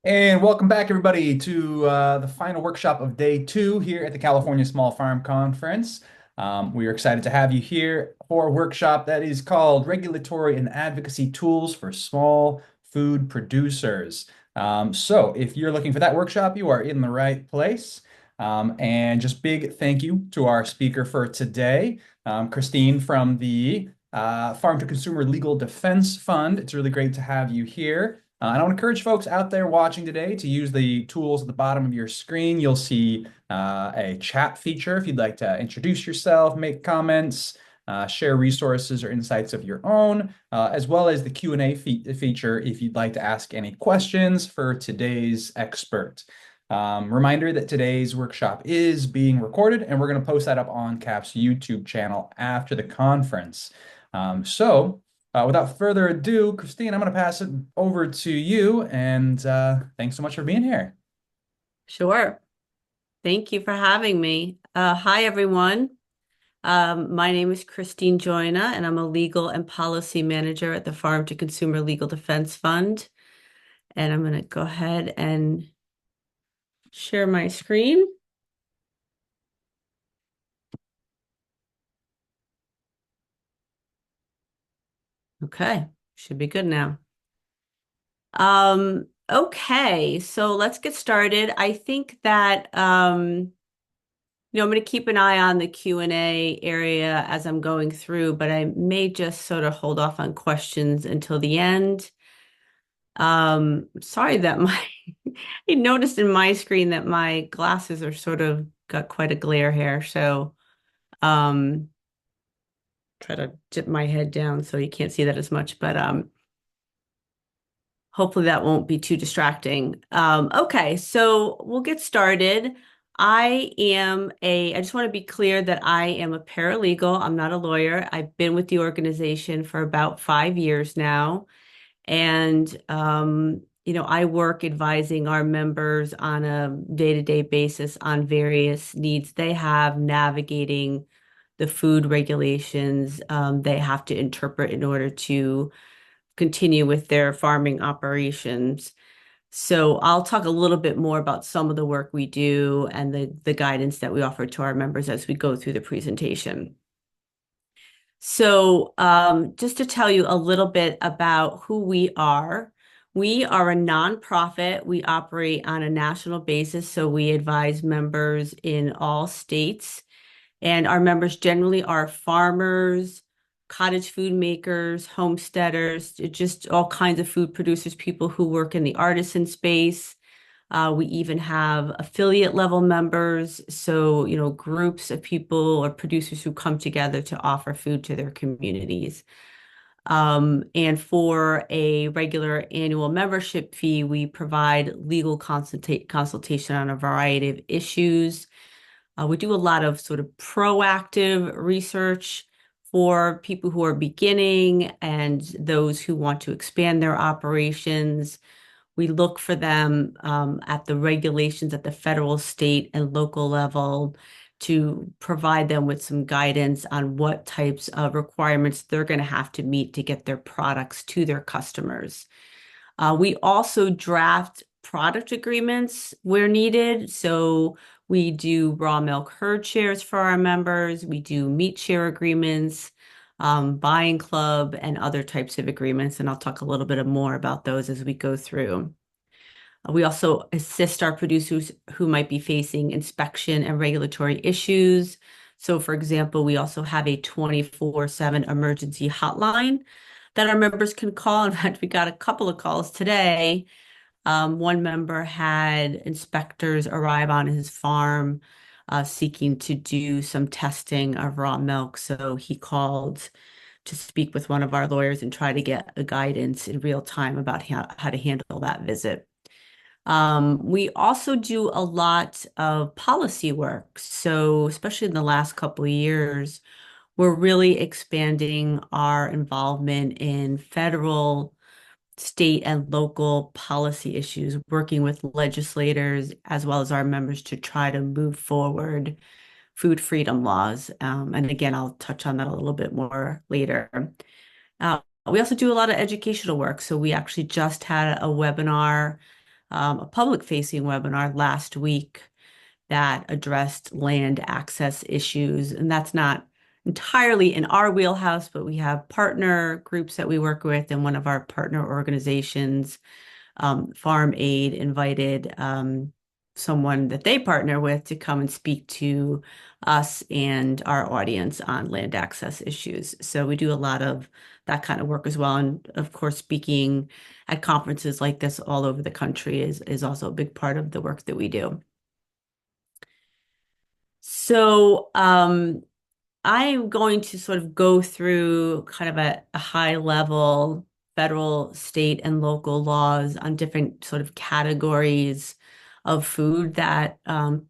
And welcome back, everybody, to the final workshop of day two here at the California Small Farm Conference. We are excited to have you here for a workshop that is called Regulatory and Advocacy Tools for Small Food Producers. So, if you're looking for that workshop, you are in the right place. And just big thank you to our speaker for today, Christine from the Farm to Consumer Legal Defense Fund. It's really great to have you here. And I want to encourage folks out there watching today to use the tools at the bottom of your screen. You'll see a chat feature if you'd like to introduce yourself, make comments, share resources or insights of your own, as well as the Q&A feature if you'd like to ask any questions for today's expert. Reminder that today's workshop is being recorded, and we're going to post that up on CAP's YouTube channel after the conference. Without further ado, Christine, I'm going to pass it over to you, and thanks so much for being here. Sure. Thank you for having me. Hi, everyone. My name is Christine Joyna, and I'm a legal and policy manager at the Farm to Consumer Legal Defense Fund. And I'm going to go ahead and share my screen. Okay, should be good now. Okay, so let's get started. I think that I'm going to keep an eye on the Q&A area as I'm going through, but I may just sort of hold off on questions until the end. Sorry that I noticed in my screen that my glasses are sort of got quite a glare here. So, um, try to dip my head down so you can't see that as much, but hopefully that won't be too distracting. Okay, so we'll get started. I just want to be clear that I am a paralegal. I'm not a lawyer. I've been with the organization for about 5 years now. And, I work advising our members on a day-to-day basis on various needs they have, navigating the food regulations they have to interpret in order to continue with their farming operations. So I'll talk a little bit more about some of the work we do and the guidance that we offer to our members as we go through the presentation. So, just to tell you a little bit about who we are a nonprofit. We operate on a national basis, so we advise members in all states. And our members generally are farmers, cottage food makers, homesteaders, just all kinds of food producers, people who work in the artisan space. We even have affiliate level members, so groups of people or producers who come together to offer food to their communities. And for a regular annual membership fee, we provide legal consultation on a variety of issues. We do a lot of sort of proactive research for people who are beginning and those who want to expand their operations. We look for them at the regulations at the federal, state, and local level to provide them with some guidance on what types of requirements they're going to have to meet to get their products to their customers. We also draft product agreements where needed. So we do raw milk herd shares for our members. We do meat share agreements, buying club, and other types of agreements. And I'll talk a little bit more about those as we go through. We also assist our producers who might be facing inspection and regulatory issues. So, for example, we also have a 24/7 emergency hotline that our members can call. In fact, we got a couple of calls today. One member had inspectors arrive on his farm seeking to do some testing of raw milk. So he called to speak with one of our lawyers and try to get a guidance in real time about how to handle that visit. We also do a lot of policy work. So, especially in the last couple of years, we're really expanding our involvement in federal, state, and local policy issues, working with legislators as well as our members to try to move forward food freedom laws. And again, I'll touch on that a little bit more later. We also do a lot of educational work. So we actually just had a webinar a public-facing webinar last week that addressed land access issues. And that's not entirely in our wheelhouse, but we have partner groups that we work with, and one of our partner organizations, Farm Aid, invited someone that they partner with to come and speak to us and our audience on land access issues. So we do a lot of that kind of work as well. And of course, speaking at conferences like this all over the country is also a big part of the work that we do. So I'm going to sort of go through kind of a high level federal, state, and local laws on different sort of categories of food that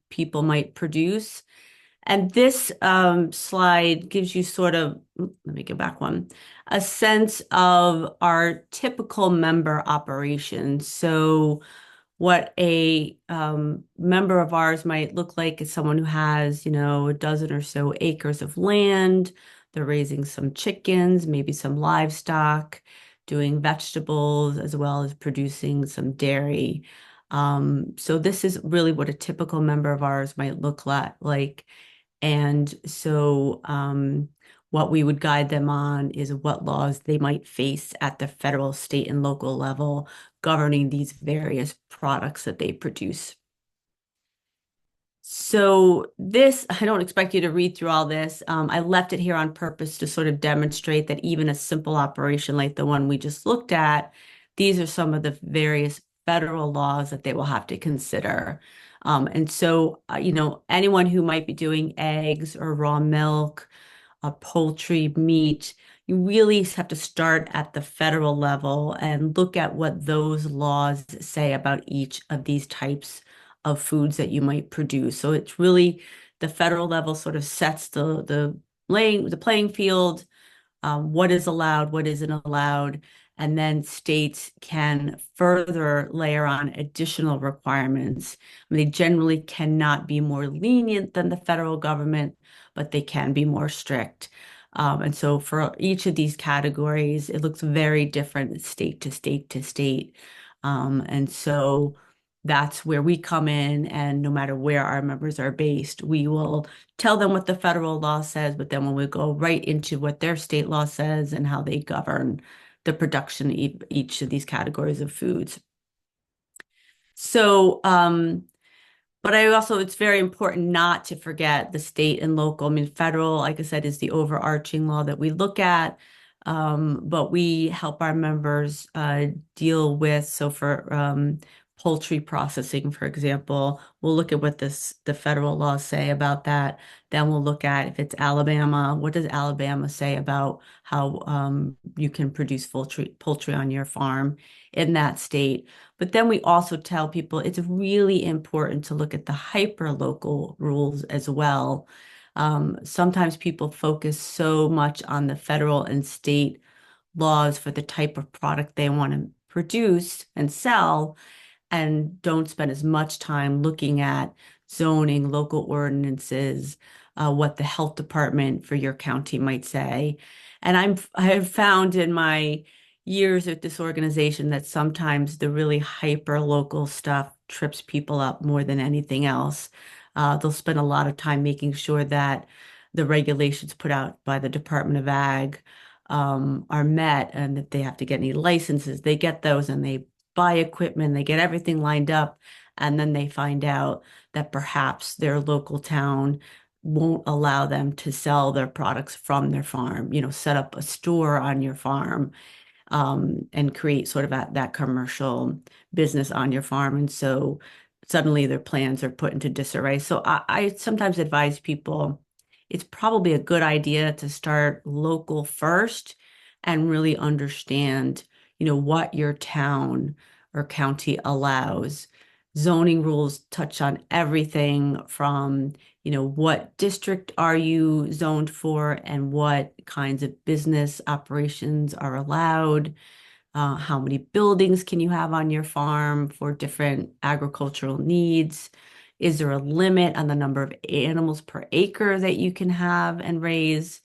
people might produce. And this slide gives you sort of, let me go back one, a sense of our typical member operations. So what a member of ours might look like is someone who has, a dozen or so acres of land. They're raising some chickens, maybe some livestock, doing vegetables, as well as producing some dairy. So this is really what a typical member of ours might look like. And so what we would guide them on is what laws they might face at the federal, state, and local level governing these various products that they produce. So this, I don't expect you to read through all this. I left it here on purpose to sort of demonstrate that even a simple operation like the one we just looked at, these are some of the various federal laws that they will have to consider. And so, anyone who might be doing eggs or raw milk, poultry, meat, you really have to start at the federal level and look at what those laws say about each of these types of foods that you might produce. So it's really the federal level sort of sets the playing field, what is allowed, what isn't allowed, and then states can further layer on additional requirements. I mean, they generally cannot be more lenient than the federal government, but they can be more strict. And so for each of these categories, it looks very different state to state to state. And so that's where we come in, and no matter where our members are based, we will tell them what the federal law says, but then when we go right into what their state law says and how they govern the production of each of these categories of foods. So, but it's very important not to forget the state and local. I mean, federal, like I said, is the overarching law that we look at. But we help our members deal with, so for poultry processing, for example, we'll look at what the federal laws say about that. Then we'll look at if it's Alabama, what does Alabama say about how you can produce poultry on your farm in that state. But then we also tell people it's really important to look at the hyper local rules as well. Sometimes people focus so much on the federal and state laws for the type of product they want to produce and sell, and don't spend as much time looking at zoning, local ordinances, what the health department for your county might say. And I have found in my years at this organization that sometimes the really hyper local stuff trips people up more than anything else. They'll spend a lot of time making sure that the regulations put out by the Department of Ag are met, and that they have to get any licenses. They get those and they buy equipment, they get everything lined up, and then they find out that perhaps their local town won't allow them to sell their products from their farm, set up a store on your farm, and create sort of that commercial business on your farm. And so suddenly their plans are put into disarray. So I sometimes advise people it's probably a good idea to start local first and really understand, what your town or county allows. Zoning rules touch on everything from, what district are you zoned for and what kinds of business operations are allowed. How many buildings can you have on your farm for different agricultural needs? Is there a limit on the number of animals per acre that you can have and raise?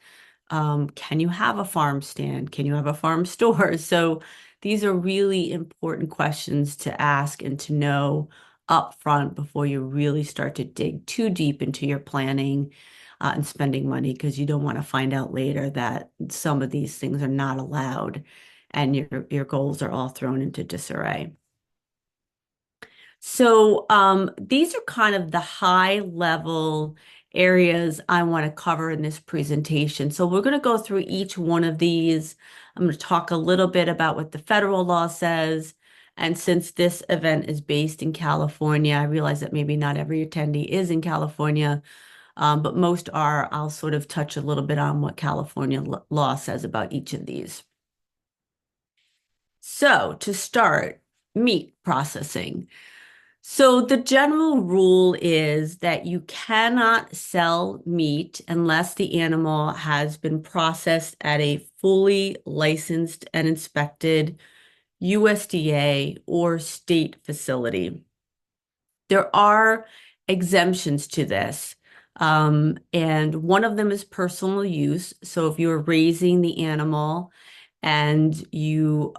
Can you have a farm stand? Can you have a farm store? So these are really important questions to ask and to know up front before you really start to dig too deep into your planning and spending money, because you don't want to find out later that some of these things are not allowed and your goals are all thrown into disarray. So these are kind of the high level areas I want to cover in this presentation. So we're going to go through each one of these. I'm going to talk a little bit about what the federal law says. And since this event is based in California, I realize that maybe not every attendee is in California, but most are. I'll sort of touch a little bit on what California law says about each of these. So to start, meat processing. So the general rule is that you cannot sell meat unless the animal has been processed at a fully licensed and inspected USDA or state facility. There are exemptions to this, and one of them is personal use. So if you're raising the animal and your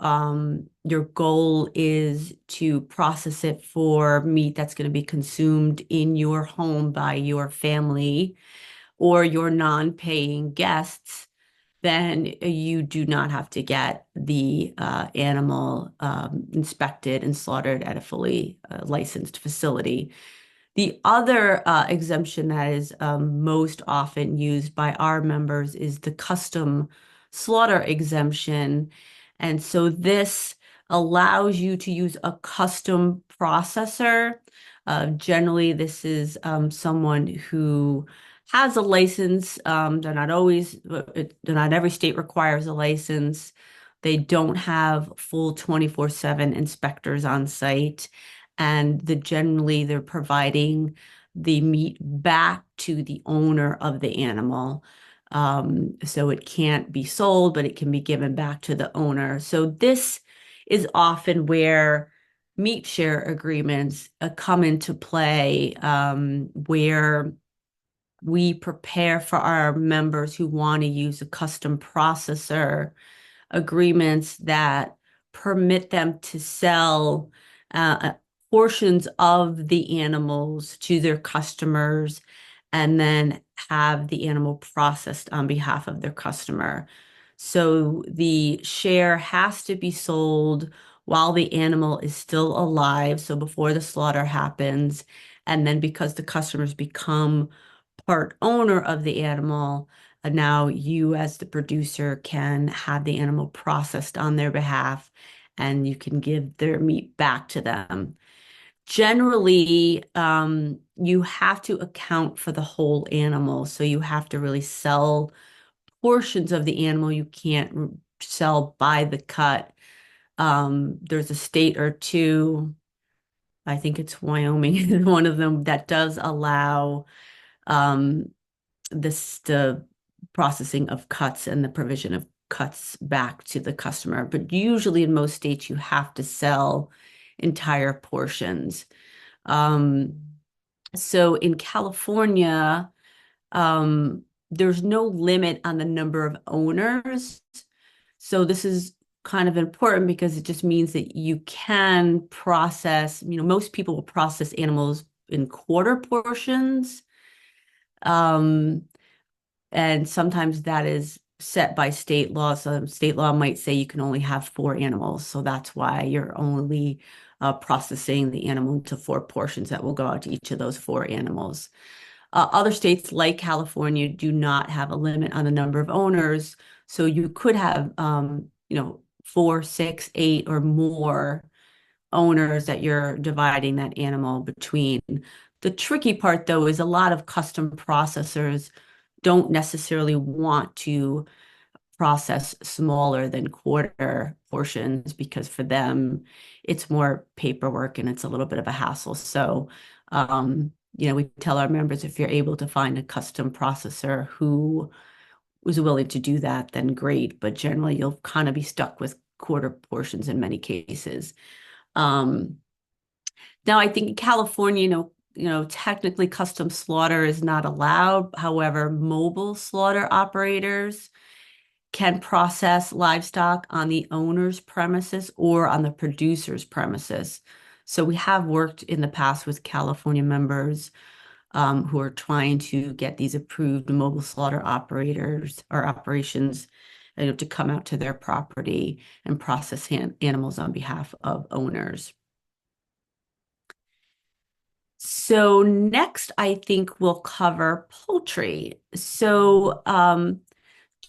goal is to process it for meat that's going to be consumed in your home by your family or your non-paying guests, then you do not have to get the animal inspected and slaughtered at a fully licensed facility. The other exemption that is most often used by our members is the custom slaughter exemption. And so this allows you to use a custom processor. Generally, this is someone who has a license. They're not always, not every state requires a license. They don't have full 24/7 inspectors on site, and generally they're providing the meat back to the owner of the animal. So it can't be sold, but it can be given back to the owner. So this is often where meat share agreements come into play, where we prepare for our members who want to use a custom processor agreements that permit them to sell uh, portions of the animals to their customers and then have the animal processed on behalf of their customer. So the share has to be sold while the animal is still alive, so before the slaughter happens. And then because the customers become part owner of the animal, now you as the producer can have the animal processed on their behalf and you can give their meat back to them. Generally, you have to account for the whole animal. So you have to really sell portions of the animal. You can't sell by the cut. There's a state or two, I think it's Wyoming, is one of them that does allow um, the processing of cuts and the provision of cuts back to the customer. But usually in most states, you have to sell entire portions. Um, so in California, there's no limit on the number of owners. So this is kind of important because it just means that you can process, most people will process animals in quarter portions. Um, and sometimes that is set by state law. So state law might say you can only have 4 animals. So that's why you're only processing the animal into 4 portions that will go out to each of those 4 animals. Other states like California do not have a limit on the number of owners. So you could have, 4, 6, 8, or more owners that you're dividing that animal between. The tricky part, though, is a lot of custom processors don't necessarily want to process smaller than quarter portions because for them it's more paperwork and it's a little bit of a hassle. So, we tell our members if you're able to find a custom processor who is willing to do that, then great. But generally, you'll kind of be stuck with quarter portions in many cases. Um, Now, I think in California, technically custom slaughter is not allowed. However, mobile slaughter operators can process livestock on the owner's premises or on the producer's premises. So we have worked in the past with California members who are trying to get these approved mobile slaughter operators or operations, to come out to their property and process animals on behalf of owners. So next, I think we'll cover poultry. So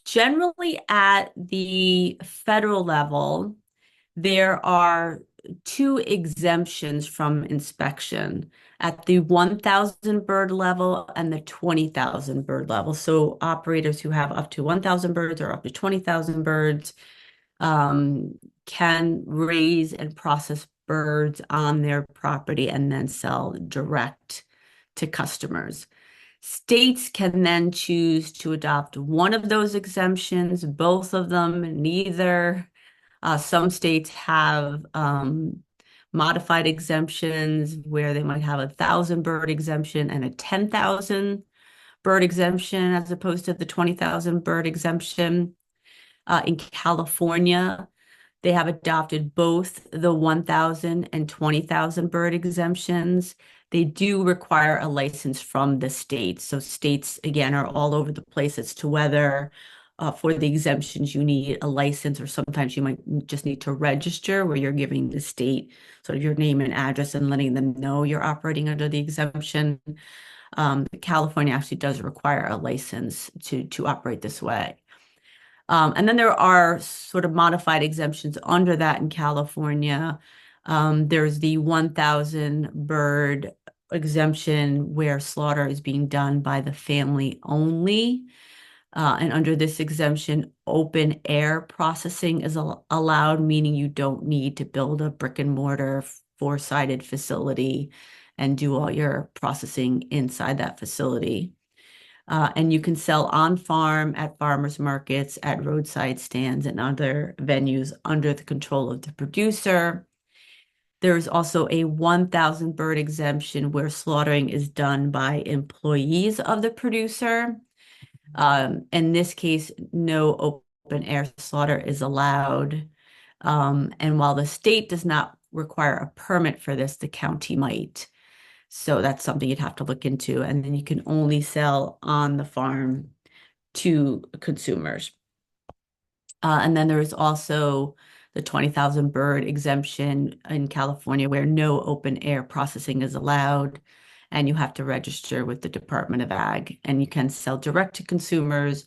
generally at the federal level, there are two exemptions from inspection at the 1,000 bird level and the 20,000 bird level. So operators who have up to 1,000 birds or up to 20,000 birds can raise and process birds on their property and then sell direct to customers. States can then choose to adopt one of those exemptions, both of them, neither. Some states have modified exemptions where they might have 1,000 bird exemption and a 10,000 bird exemption as opposed to the 20,000 bird exemption. In California, they have adopted both the 1,000 and 20,000 bird exemptions. They do require a license from the state. So states, again, are all over the place as to whether for the exemptions you need a license, or sometimes you might just need to register where you're giving the state sort of your name and address and letting them know you're operating under the exemption. California actually does require a license to operate this way. And then there are sort of modified exemptions under that in California. There's the 1,000 bird exemption where slaughter is being done by the family only. And under this exemption, open air processing is allowed, meaning you don't need to build a brick and mortar four-sided facility and do all your processing inside that facility. And you can sell on farm at farmers markets, at roadside stands, and other venues under the control of the producer. There's also a 1,000 bird exemption where slaughtering is done by employees of the producer. In this case, no open air slaughter is allowed. And while the state does not require a permit for this, the county might. So that's something you'd have to look into. And then you can only sell on the farm to consumers. And then there is also the 20,000 bird exemption in California where no open air processing is allowed. And you have to register with the Department of Ag. And you can sell direct to consumers,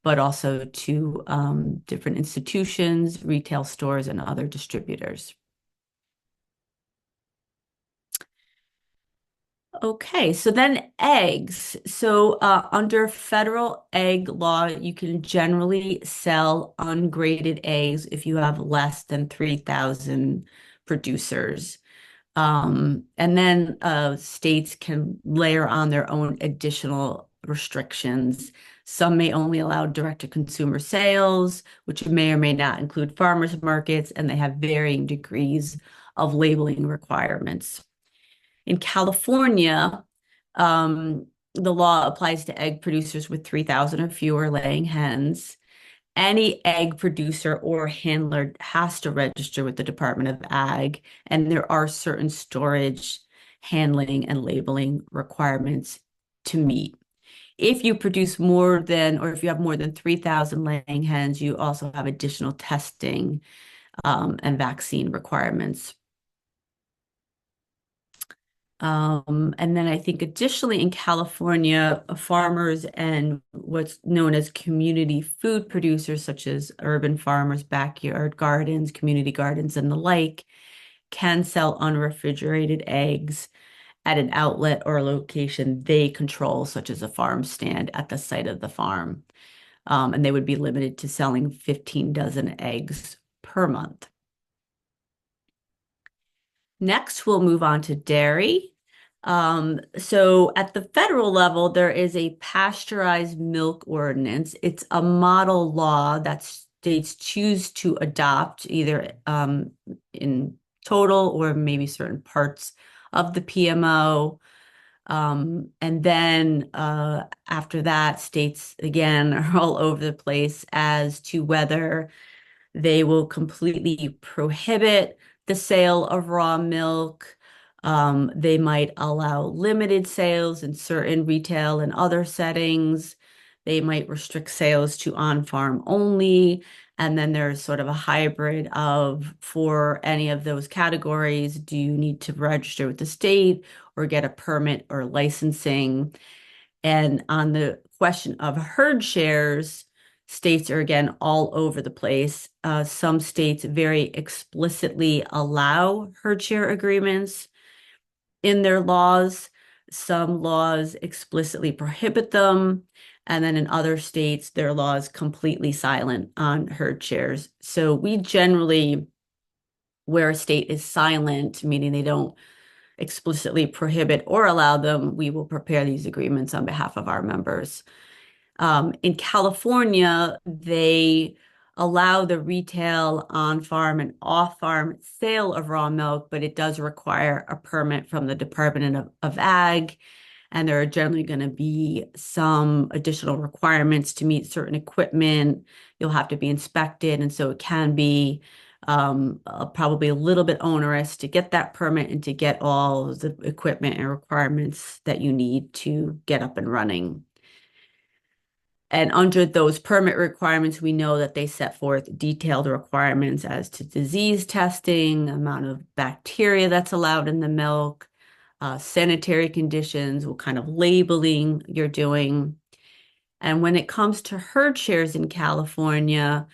but also to different institutions, retail stores, and other distributors. Okay, so then eggs. So under federal egg law, you can generally sell ungraded eggs if you have less than 3,000 producers. And then states can layer on their own additional restrictions. Some may only allow direct-to-consumer sales, which may or may not include farmers markets, and they have varying degrees of labeling requirements. In California, the law applies to egg producers with 3,000 or fewer laying hens. Any egg producer or handler has to register with the Department of Ag, and there are certain storage, handling, and labeling requirements to meet. If you produce more than, or if you have more than 3,000 laying hens, you also have additional testing and vaccine requirements. And then I think additionally in California, farmers and what's known as community food producers, such as urban farmers, backyard gardens, community gardens, and the like, can sell unrefrigerated eggs at an outlet or a location they control, such as a farm stand at the site of the farm. And they would be limited to selling 15 dozen eggs per month. Next, we'll move on to dairy. So at the federal level, there is a pasteurized milk ordinance. It's a model law that states choose to adopt either in total or maybe certain parts of the PMO. And then after that, states again are all over the place as to whether they will completely prohibit the sale of raw milk. They might allow limited sales in certain retail and other settings. They might restrict sales to on-farm only. And then there's sort of a hybrid of for any of those categories, do you need to register with the state or get a permit or licensing? And on the question of herd shares, states are again all over the place. Some states very explicitly allow herd share agreements in their laws. Some laws explicitly prohibit them. And then in other states, their laws completely silent on herd shares. So we generally, where a state is silent, meaning they don't explicitly prohibit or allow them, we will prepare these agreements on behalf of our members. In California, they allow the retail on-farm and off-farm sale of raw milk, but it does require a permit from the Department of Ag. And there are generally going to be some additional requirements to meet certain equipment. You'll have to be inspected. And so it can be probably a little bit onerous to get that permit and to get all of the equipment and requirements that you need to get up and running. And under those permit requirements, we know that they set forth detailed requirements as to disease testing, amount of bacteria that's allowed in the milk, sanitary conditions, what kind of labeling you're doing. And when it comes to herd shares in California,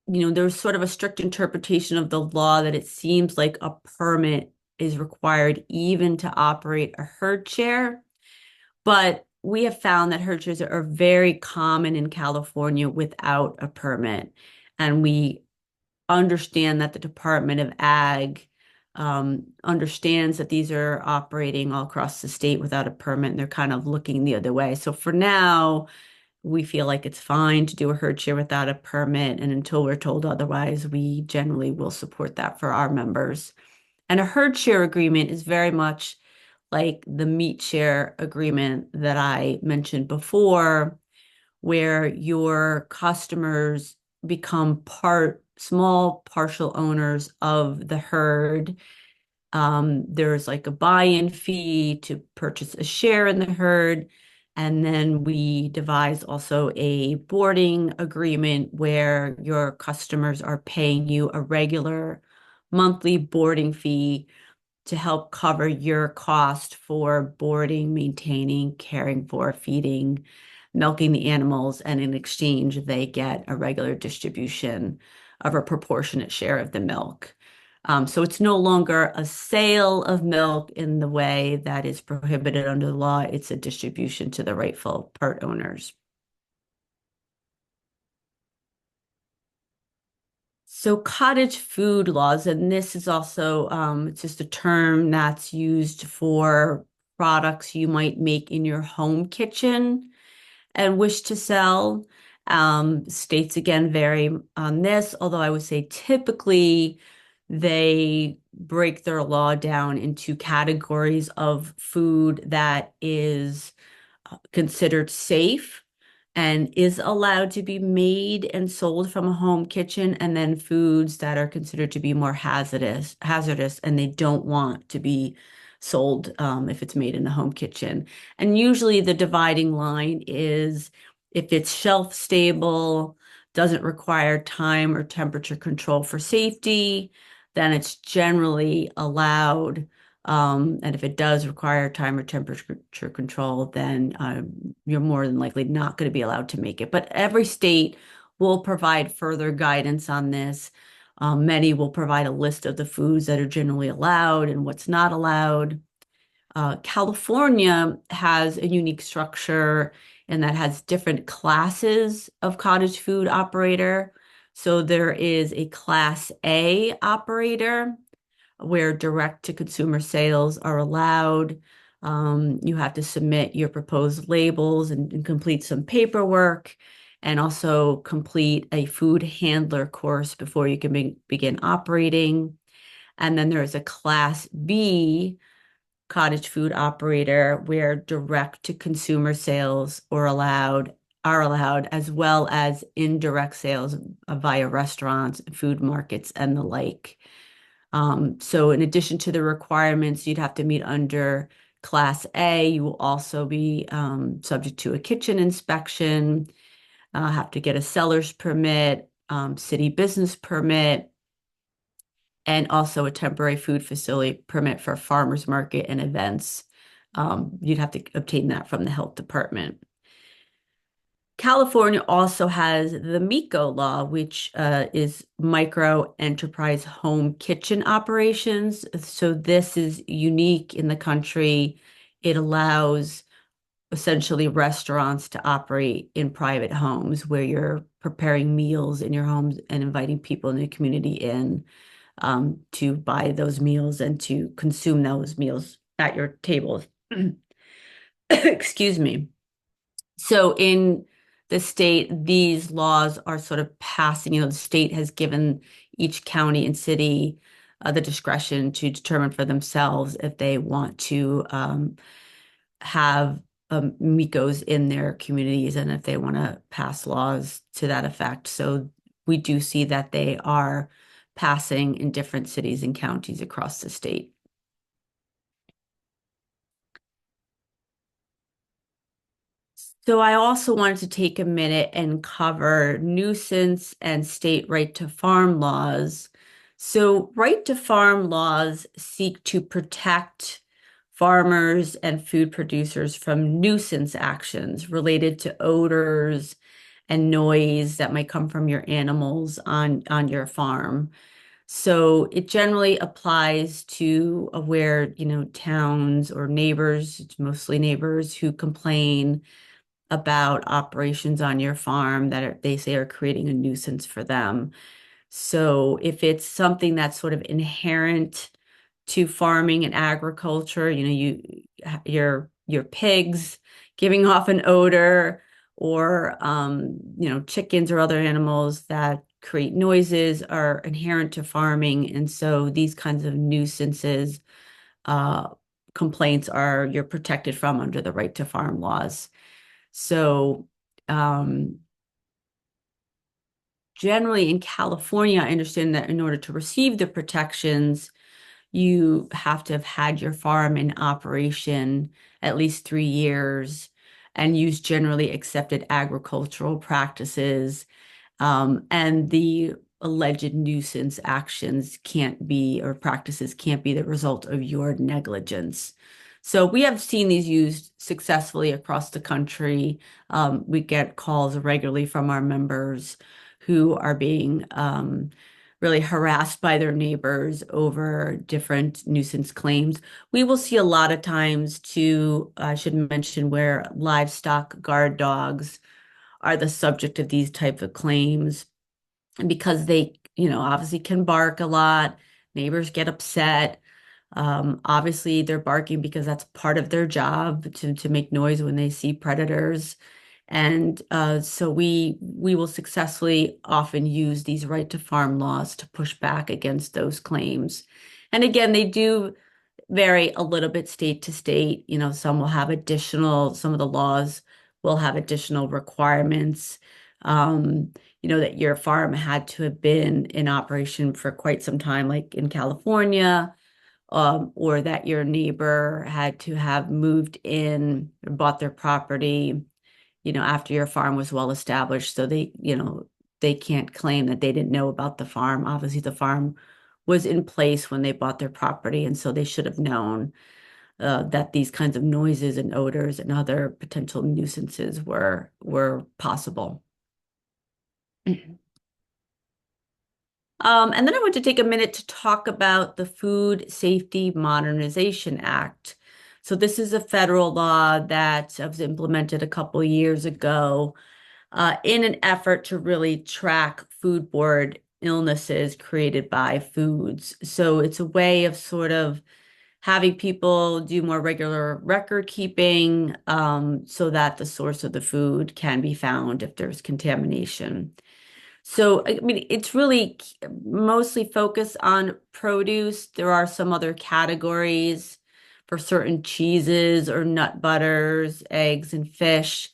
there's sort of a strict interpretation of the law that it seems like a permit is required even to operate a herd share. But we have found that herd shares are very common in California without a permit. And we understand that the Department of Ag understands that these are operating all across the state without a permit, and they're kind of looking the other way. So for now, we feel like it's fine to do a herd share without a permit. And until we're told otherwise, we generally will support that for our members. And a herd share agreement is very much like the meat share agreement that I mentioned before, where your customers become small partial owners of the herd. There's like a buy-in fee to purchase a share in the herd. And then we devise also a boarding agreement where your customers are paying you a regular monthly boarding fee to help cover your cost for boarding, maintaining, caring for, feeding, milking the animals, and in exchange, they get a regular distribution of a proportionate share of the milk. So it's no longer a sale of milk in the way that is prohibited under the law. It's a distribution to the rightful part owners. So cottage food laws, and this is also it's just a term that's used for products you might make in your home kitchen and wish to sell. States again vary on this, although I would say typically they break their law down into categories of food that is considered safe and is allowed to be made and sold from a home kitchen, and then foods that are considered to be more hazardous, and they don't want to be sold if it's made in a home kitchen. And usually the dividing line is if it's shelf stable, doesn't require time or temperature control for safety, then it's generally allowed. And if it does require time or temperature control, then you're more than likely not going to be allowed to make it. But every state will provide further guidance on this. Many will provide a list of the foods that are generally allowed and what's not allowed. California has a unique structure and that has different classes of cottage food operator. So there is a Class A operator where direct to consumer sales are allowed. You have to submit your proposed labels and complete some paperwork, and also complete a food handler course before you can begin operating. And then there is a Class B cottage food operator where direct to consumer sales are allowed, as well as indirect sales via restaurants, food markets, and the like. So in addition to the requirements you'd have to meet under Class A, you will also be subject to a kitchen inspection, have to get a seller's permit, city business permit, and also a temporary food facility permit for farmers market and events. You'd have to obtain that from the health department. California also has the MICO law, which is micro enterprise home kitchen operations. So this is unique in the country. It allows essentially restaurants to operate in private homes where you're preparing meals in your homes and inviting people in the community in to buy those meals and to consume those meals at your tables. Excuse me. So in the state, these laws are sort of passing, the state has given each county and city the discretion to determine for themselves if they want to have MICOs in their communities and if they want to pass laws to that effect. So we do see that they are passing in different cities and counties across the state. So I also wanted to take a minute and cover nuisance and state right to farm laws. So right to farm laws seek to protect farmers and food producers from nuisance actions related to odors and noise that might come from your animals on your farm. So it generally applies to where, towns or neighbors, it's mostly neighbors who complain about operations on your farm that they say are creating a nuisance for them. So if it's something that's sort of inherent to farming and agriculture, your pigs giving off an odor or chickens or other animals that create noises are inherent to farming. And so these kinds of nuisances uh, complaints you're protected from under the right to farm laws. So, um, generally in California, I understand that in order to receive the protections, you have to have had your farm in operation at least 3 years and use generally accepted agricultural practices. And the alleged nuisance actions can't be, or practices can't be the result of your negligence. So we have seen these used successfully across the country. We get calls regularly from our members who are being really harassed by their neighbors over different nuisance claims. We will see a lot of times too, I should mention, where livestock guard dogs are the subject of these type of claims. And because they, obviously can bark a lot, neighbors get upset. Obviously, they're barking because that's part of their job to make noise when they see predators. And so we will successfully often use these right to farm laws to push back against those claims. And again, they do vary a little bit state to state. Some of the laws will have additional requirements. That your farm had to have been in operation for quite some time, like in California, or that your neighbor had to have moved in or bought their property, after your farm was well established. So they can't claim that they didn't know about the farm. Obviously, the farm was in place when they bought their property, and so they should have known that these kinds of noises and odors and other potential nuisances were possible. And then I want to take a minute to talk about the Food Safety Modernization Act. So this is a federal law that was implemented a couple years ago in an effort to really track foodborne illnesses created by foods. So it's a way of sort of having people do more regular record keeping so that the source of the food can be found if there's contamination. So, I mean, it's really mostly focused on produce. There are some other categories. for certain cheeses or nut butters, eggs, and fish.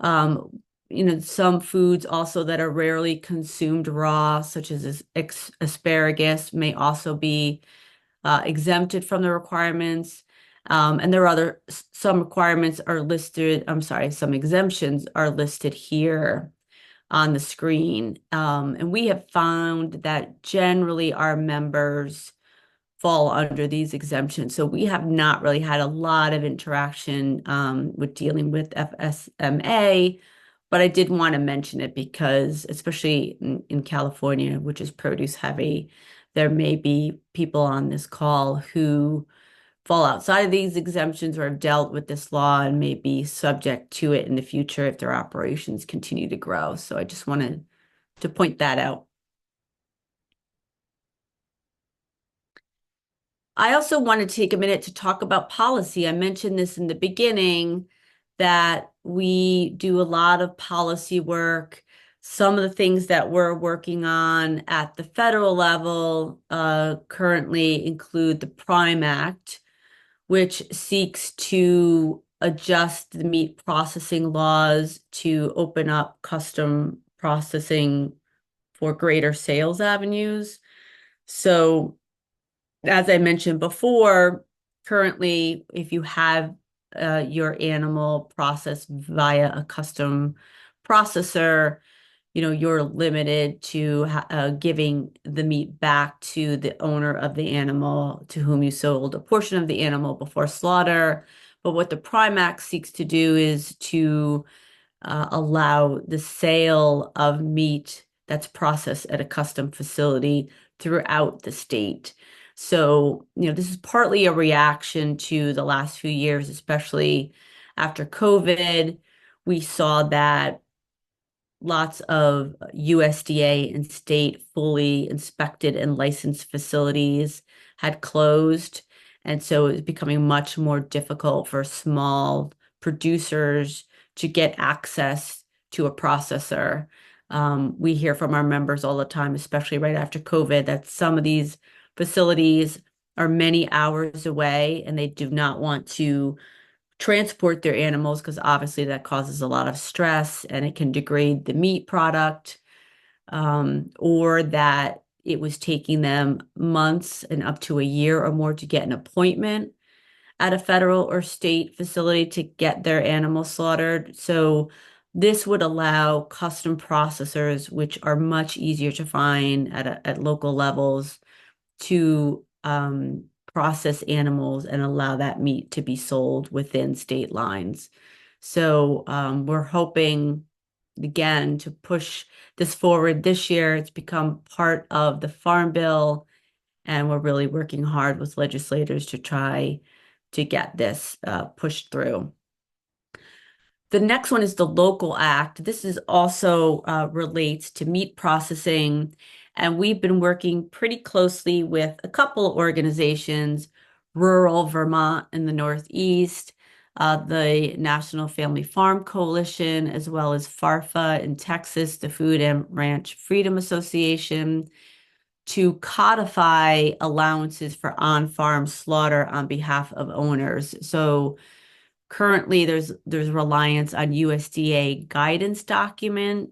Um, some foods also that are rarely consumed raw, such as asparagus, may also be exempted from the requirements. And there are some requirements are listed, I'm sorry, some exemptions are listed here on the screen. And we have found that generally our members fall under these exemptions. So we have not really had a lot of interaction with dealing with FSMA, but I did want to mention it because, especially in California, which is produce heavy, there may be people on this call who fall outside of these exemptions or have dealt with this law and may be subject to it in the future if their operations continue to grow. So I just wanted to point that out. I also want to take a minute to talk about policy. I mentioned this in the beginning that we do a lot of policy work. Some of the things that we're working on at the federal level currently include the Prime Act, which seeks to adjust the meat processing laws to open up custom processing for greater sales avenues. So as I mentioned before, currently, if you have your animal processed via a custom processor, you're limited to giving the meat back to the owner of the animal to whom you sold a portion of the animal before slaughter. But what the Prime Act seeks to do is to allow the sale of meat that's processed at a custom facility throughout the state. So, this is partly a reaction to the last few years, especially after COVID. We saw that lots of USDA and state fully inspected and licensed facilities had closed. And so it was becoming much more difficult for small producers to get access to a processor. We hear from our members all the time, especially right after COVID, that some of these facilities are many hours away and they do not want to transport their animals because obviously that causes a lot of stress and it can degrade the meat product, or that it was taking them months and up to a year or more to get an appointment at a federal or state facility to get their animal slaughtered. So this would allow custom processors, which are much easier to find at local levels, to process animals and allow that meat to be sold within state lines. So we're hoping, again, to push this forward this year. It's become part of the Farm Bill, and we're really working hard with legislators to try to get this pushed through. The next one is the Local Act. This is also relates to meat processing, and we've been working pretty closely with a couple of organizations, Rural Vermont in the Northeast, the National Family Farm Coalition, as well as FARFA in Texas, the Food and Ranch Freedom Association, to codify allowances for on-farm slaughter on behalf of owners. So currently, there's reliance on USDA guidance document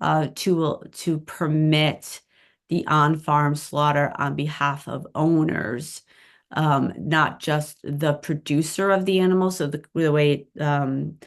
to permit the on-farm slaughter on behalf of owners, not just the producer of the animal. So the way that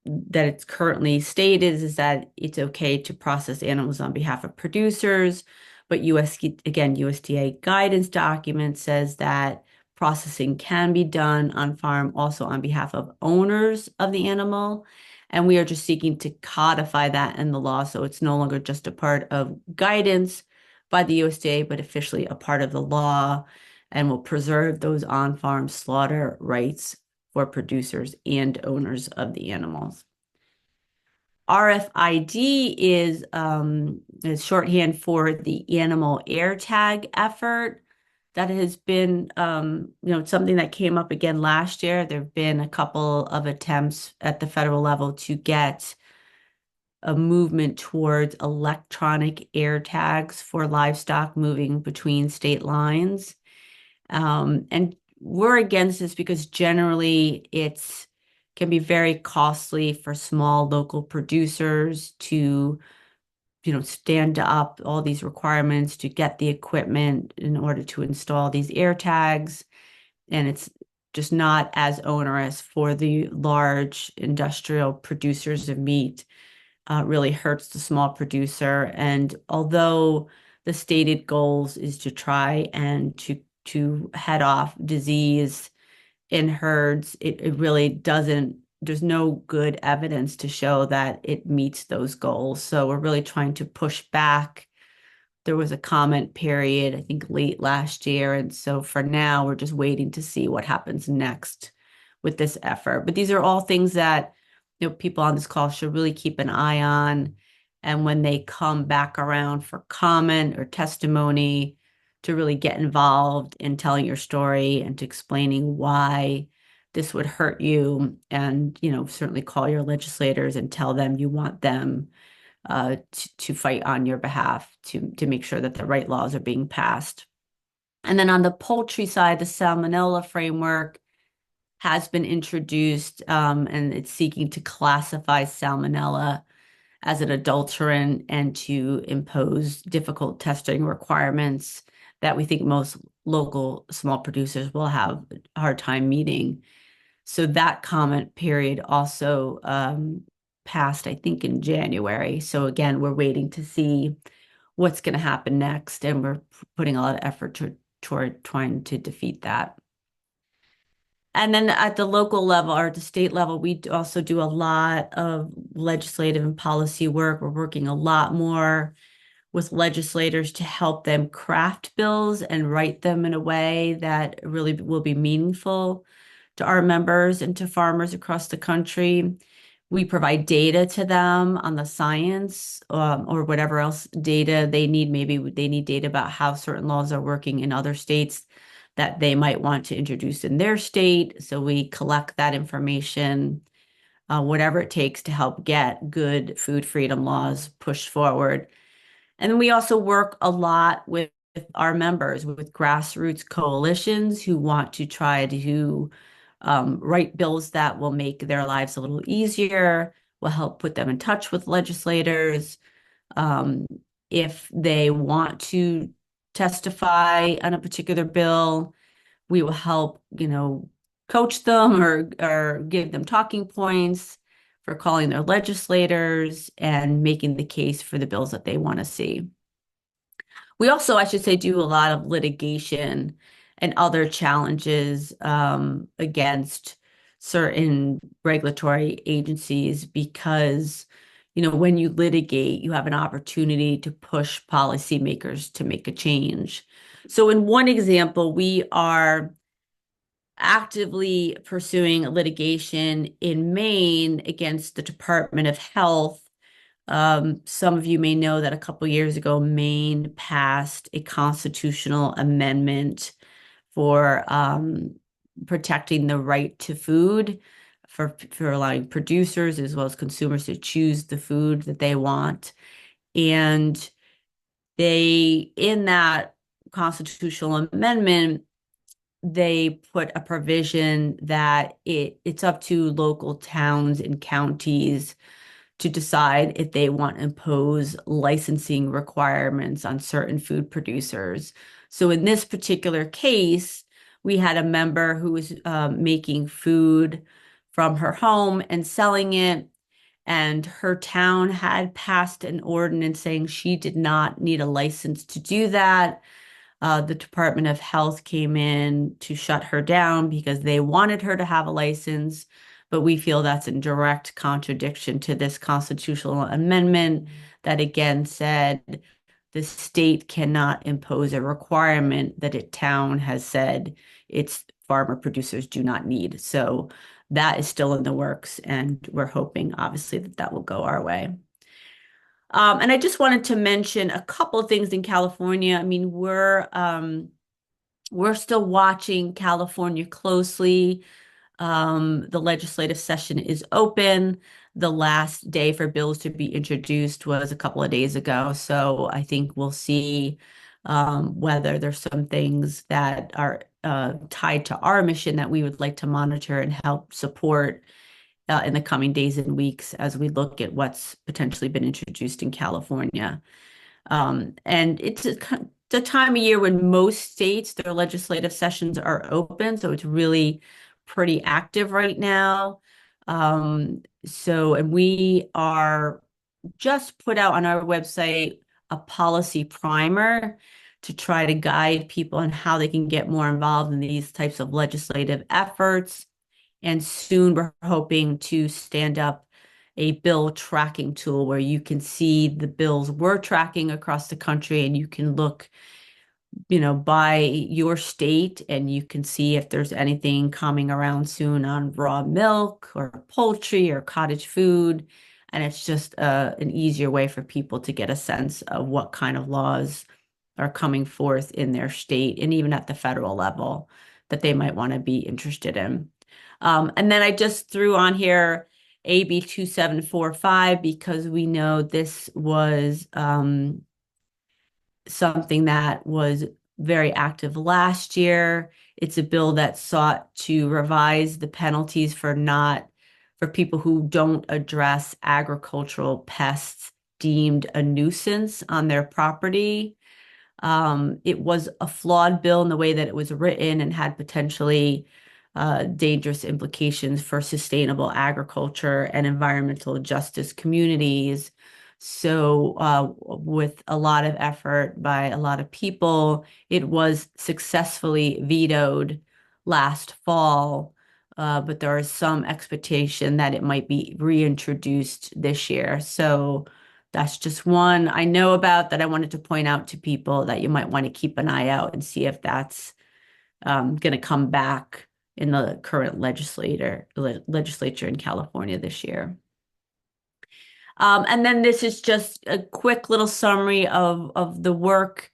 it's currently stated is that it's okay to process animals on behalf of producers, but USDA guidance document says that processing can be done on farm also on behalf of owners of the animal. And we are just seeking to codify that in the law so it's no longer just a part of guidance by the USDA, but officially a part of the law, and will preserve those on-farm slaughter rights for producers and owners of the animals. RFID is shorthand for the animal air tag effort. That has been something that came up again last year. There have been a couple of attempts at the federal level to get a movement towards electronic air tags for livestock moving between state lines. And we're against this because generally it's can be very costly for small local producers to, stand up all these requirements to get the equipment in order to install these air tags. And it's just not as onerous for the large industrial producers of meat. Really hurts the small producer. And although the stated goals is to try and to head off disease in herds, it really doesn't, there's no good evidence to show that it meets those goals. So we're really trying to push back. There was a comment period, I think late last year. And so for now, we're just waiting to see what happens next with this effort. But these are all things that, people on this call should really keep an eye on. And when they come back around for comment or testimony, to really get involved in telling your story and to explaining why this would hurt you. And, certainly call your legislators and tell them you want them to fight on your behalf to make sure that the right laws are being passed. And then on the poultry side, the salmonella framework has been introduced, and it's seeking to classify salmonella as an adulterant and to impose difficult testing requirements that we think most local small producers will have a hard time meeting. So that comment period also passed, I think, in January. So again, we're waiting to see what's going to happen next, and we're putting a lot of effort toward trying to defeat that. And then at the local level or at the state level, we also do a lot of legislative and policy work. We're working a lot more with legislators to help them craft bills and write them in a way that really will be meaningful to our members and to farmers across the country. We provide data to them on the science, or whatever else data they need. Maybe they need data about how certain laws are working in other states that they might want to introduce in their state. So we collect that information, whatever it takes to help get good food freedom laws pushed forward. And then we also work a lot with our members, with grassroots coalitions who want to try to write bills that will make their lives a little easier, will help put them in touch with legislators. Um, if they want to testify on a particular bill, we will help, coach them or give them talking points for calling their legislators and making the case for the bills that they want to see. We also, I should say, do a lot of litigation and other challenges against certain regulatory agencies because, when you litigate, you have an opportunity to push policymakers to make a change. So in one example, we are actively pursuing litigation in Maine against the Department of Health. Some of you may know that a couple years ago, Maine passed a constitutional amendment for protecting the right to food, for allowing producers as well as consumers to choose the food that they want. And in that constitutional amendment, they put a provision that it's up to local towns and counties to decide if they want to impose licensing requirements on certain food producers. So in this particular case, we had a member who was making food from her home and selling it, and her town had passed an ordinance saying she did not need a license to do that. The Department of Health came in to shut her down because they wanted her to have a license, but we feel that's in direct contradiction to this constitutional amendment that again said the state cannot impose a requirement that a town has said its farmer producers do not need. So that is still in the works, and we're hoping, obviously, that that will go our way. And I just wanted to mention a couple of things in California. I mean, we're still watching California closely. The legislative session is open. The last day for bills to be introduced was a couple of days ago. So I think we'll see whether there's some things that are tied to our mission that we would like to monitor and help support in the coming days and weeks as we look at what's potentially been introduced in California. And it's the time of year when most states, their legislative sessions are open, so it's really pretty active right now. And we are just put out on our website a policy primer to try to guide people on how they can get more involved in these types of legislative efforts. And soon we're hoping to stand up a bill tracking tool where you can see the bills we're tracking across the country and you can look, by your state and you can see if there's anything coming around soon on raw milk or poultry or cottage food. And it's just an easier way for people to get a sense of what kind of laws are coming forth in their state and even at the federal level that they might want to be interested in. And then I just threw on here AB 2745 because we know this was something that was very active last year. It's a bill that sought to revise the penalties for people who don't address agricultural pests deemed a nuisance on their property. It was a flawed bill in the way that it was written and had potentially dangerous implications for sustainable agriculture and environmental justice communities. So, with a lot of effort by a lot of people, it was successfully vetoed last fall. But there is some expectation that it might be reintroduced this year. So, that's just one I know about that I wanted to point out to people that you might want to keep an eye out and see if that's going to come back in the current legislature in California this year. And then this is just a quick little summary of the work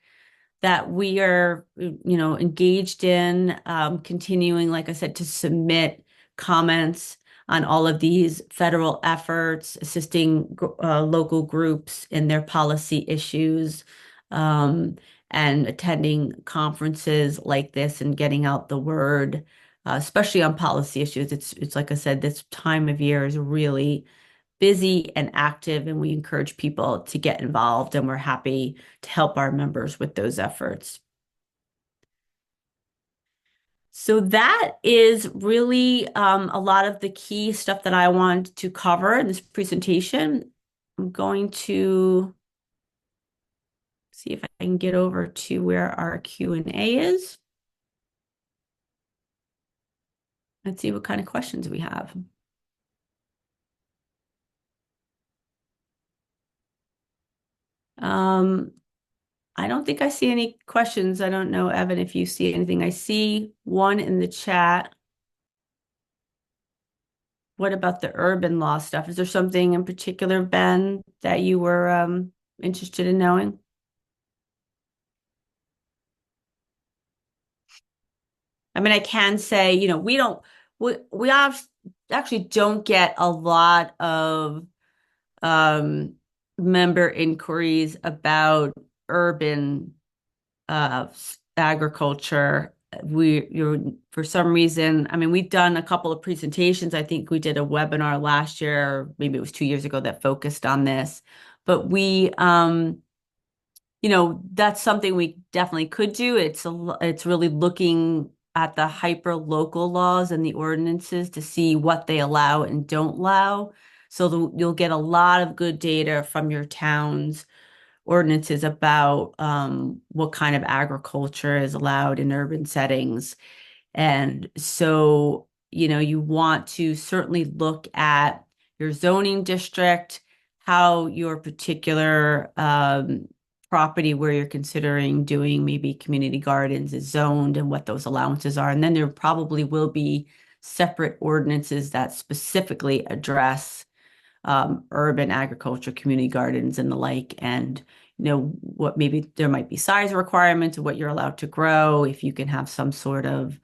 that we are, engaged in, continuing, like I said, to submit comments on all of these federal efforts, assisting local groups in their policy issues, and attending conferences like this and getting out the word, especially on policy issues. It's like I said, this time of year is really busy and active, and we encourage people to get involved, and we're happy to help our members with those efforts. So that is really a lot of the key stuff that I want to cover in this presentation. I'm going to see if I can get over to where our Q&A is. Let's see what kind of questions we have. I don't think I see any questions. I don't know, Evan, if you see anything. I see one in the chat. What about the urban law stuff? Is there something in particular, Ben, that you were interested in knowing? I mean, I can say, we actually don't get a lot of um, member inquiries about urban agriculture. For some reason, I mean, we've done a couple of presentations. I think we did a webinar last year, or maybe it was 2 years ago, that focused on this. But that's something we definitely could do. It's really looking at the hyper local laws and the ordinances to see what they allow and don't allow. So you'll get a lot of good data from your town's ordinances about what kind of agriculture is allowed in urban settings. And so, you want to certainly look at your zoning district, how your particular property where you're considering doing maybe community gardens is zoned and what those allowances are. And then there probably will be separate ordinances that specifically address urban agriculture, community gardens, and the like. And what maybe there might be size requirements of what you're allowed to grow, if you can have some sort of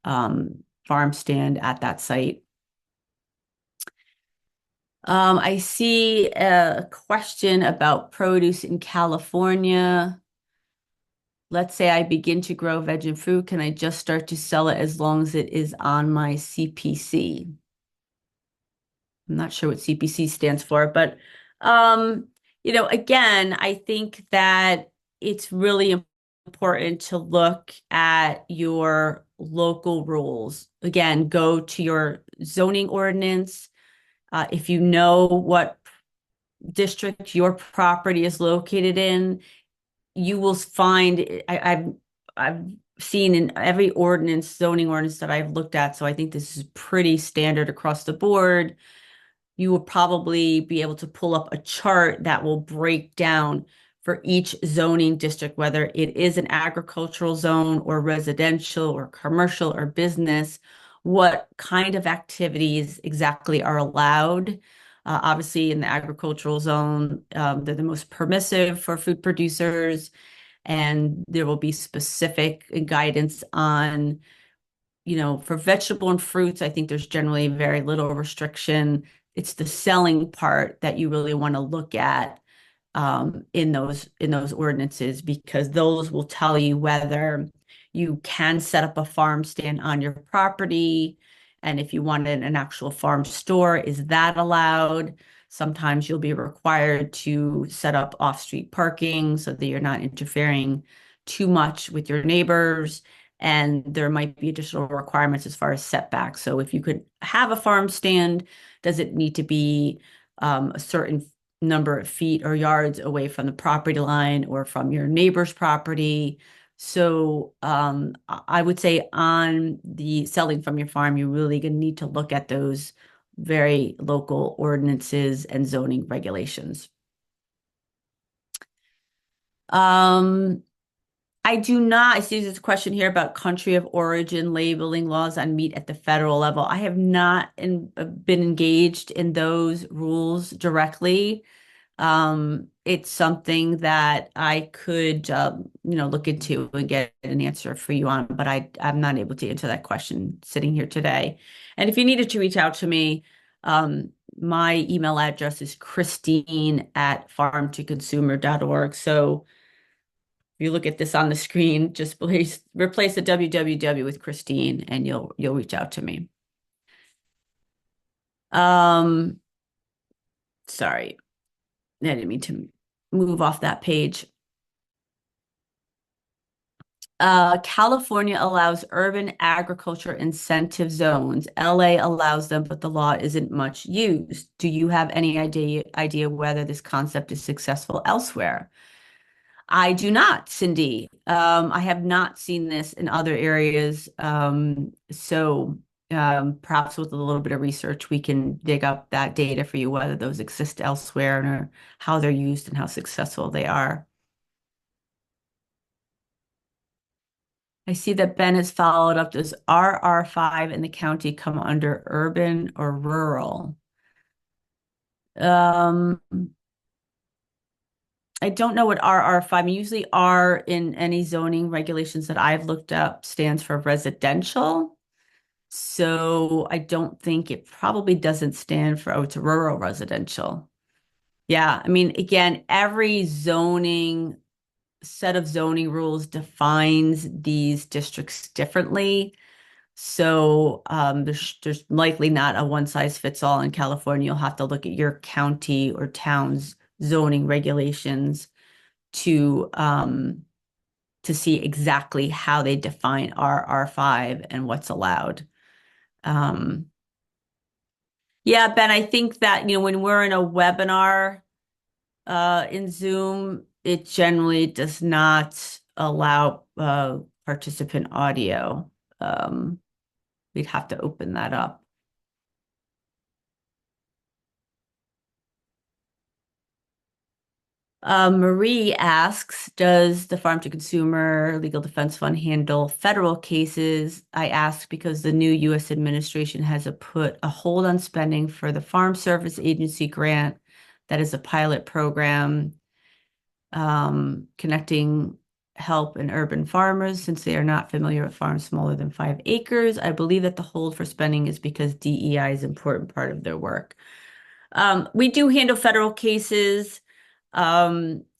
farm stand at that site. I see a question about produce in California. let's say I begin to grow veg and fruit, can I just start to sell it as long as it is on my CPC? I'm not sure what CPC stands for, but um, again, I think that it's really important to look at your local rules. Again, go to your zoning ordinance. If you know what district your property is located in, you will find I've seen in every ordinance, zoning ordinance that I've looked at, so I think this is pretty standard across the board. You will probably be able to pull up a chart that will break down for each zoning district, whether it is an agricultural zone or residential or commercial or business, what kind of activities exactly are allowed. Obviously, in the agricultural zone, they're the most permissive for food producers, and there will be specific guidance on for vegetable and fruits, I think there's generally very little restriction. It's the selling part that you really want to look at in those ordinances, because those will tell you whether you can set up a farm stand on your property, and if you wanted an actual farm store, is that allowed? Sometimes you'll be required to set up off-street parking so that you're not interfering too much with your neighbors. And there might be additional requirements as far as setbacks. So if you could have a farm stand, does it need to be a certain number of feet or yards away from the property line or from your neighbor's property? So I would say on the selling from your farm, you're really going to need to look at those very local ordinances and zoning regulations. Um, I do not. I see there's a question here about country of origin labeling laws on meat at the federal level. I have not been engaged in those rules directly. It's something that I could, look into and get an answer for you on, but I'm not able to answer that question sitting here today. And if you needed to reach out to me, my email address is christine@farmtoconsumer.org. So if you look at this on the screen, just please replace the www with Christine, and you'll reach out to me. Um, sorry, I didn't mean to move off that page. California allows urban agriculture incentive zones. LA allows them, but the law isn't much used. Do you have any idea whether this concept is successful elsewhere? I do not, Cindy. I have not seen this in other areas. So perhaps with a little bit of research, we can dig up that data for you, whether those exist elsewhere or how they're used and how successful they are. I see that Ben has followed up. Does RR5 in the county come under urban or rural? Um, I don't know what RR5, usually R in any zoning regulations that I've looked up stands for residential. So I don't think it probably doesn't stand for, oh, it's rural residential. Yeah, I mean, again, every zoning set of zoning rules defines these districts differently. So there's likely not a one size fits all in California. You'll have to look at your county or town's zoning regulations to see exactly how they define RR5 and what's allowed. Um, yeah, Ben, I think that when we're in a webinar in Zoom, it generally does not allow participant audio. We'd have to open that up. Marie asks, does the Farm to Consumer Legal Defense Fund handle federal cases? I ask because the new U.S. administration has put a hold on spending for the Farm Service Agency grant that is a pilot program connecting help and urban farmers since they are not familiar with farms smaller than 5 acres. I believe that the hold for spending is because DEI is an important part of their work. We do handle federal cases.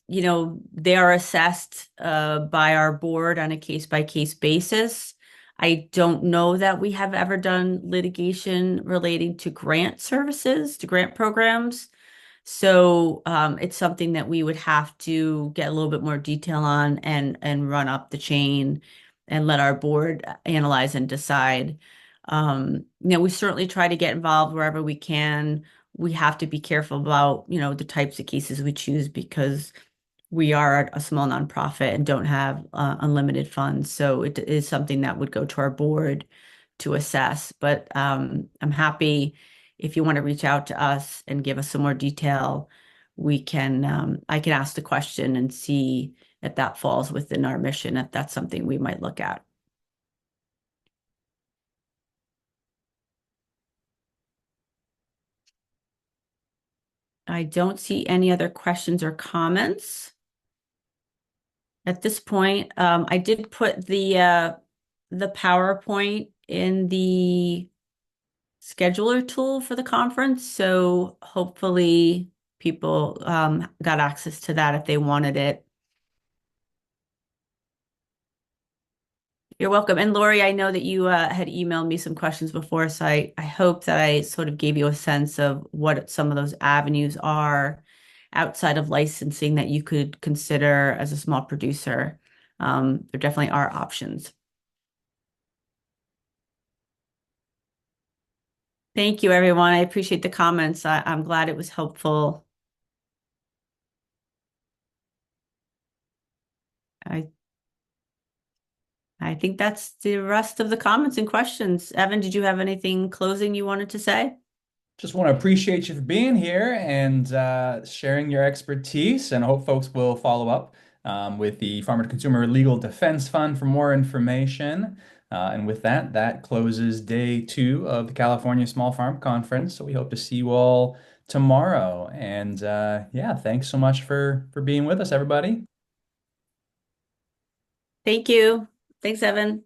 they are assessed by our board on a case-by-case basis. I don't know that we have ever done litigation relating to grant services, to grant programs. So it's something that we would have to get a little bit more detail on and run up the chain and let our board analyze and decide. We certainly try to get involved wherever we can. We have to be careful about, the types of cases we choose because we are a small nonprofit and don't have unlimited funds. So it is something that would go to our board to assess. But I'm happy if you want to reach out to us and give us some more detail, I can ask the question and see if that falls within our mission, if that's something we might look at. I don't see any other questions or comments. At this point, I did put the PowerPoint in the scheduler tool for the conference, so hopefully people got access to that if they wanted it. You're welcome. And Lori, I know that you had emailed me some questions before, so I hope that I sort of gave you a sense of what some of those avenues are outside of licensing that you could consider as a small producer. There definitely are options. Thank you, everyone. I appreciate the comments. I'm glad it was helpful. I I think that's the rest of the comments and questions. Evan, did you have anything closing you wanted to say? Just want to appreciate you for being here and sharing your expertise, and I hope folks will follow up with the Farmer to Consumer Legal Defense Fund for more information. And with that, that closes day 2 of the California Small Farm Conference. So we hope to see you all tomorrow. And yeah, thanks so much for being with us, everybody. Thank you. Thanks, Evan.